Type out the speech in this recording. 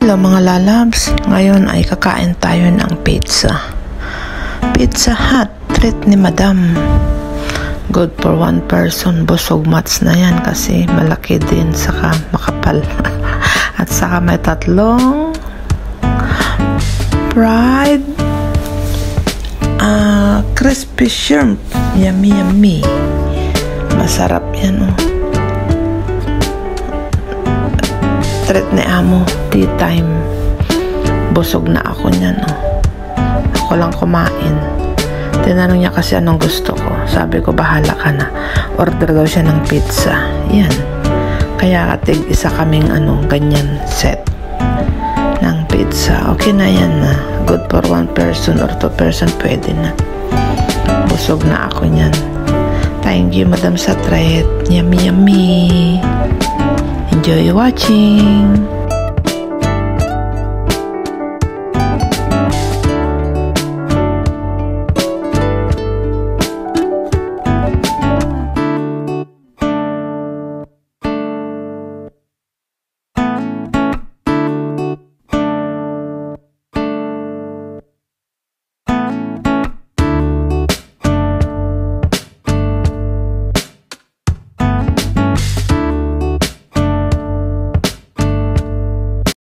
Hello mga lalabs, ngayon ay kakain tayo ng pizza. Pizza Hut, treat ni Madam. Good for one person, busog mats na yan kasi malaki din saka makapal. At saka may tatlong fried crispy shrimp. Yummy yummy. Masarap yan oh. Treat ni Amo, tea time. Busog na ako niyan oh. Ako lang kumain. Tinanong niya kasi anong gusto ko. Sabi ko bahala ka na. Order daw siya ng pizza. Yan. Kaya isa kaming ganyan set ng pizza. Okay na yan na. Good for one person or two person pwede na. Busog na ako niyan. Thank you Madam sa treat. Yummy yummy. Enjoy watching.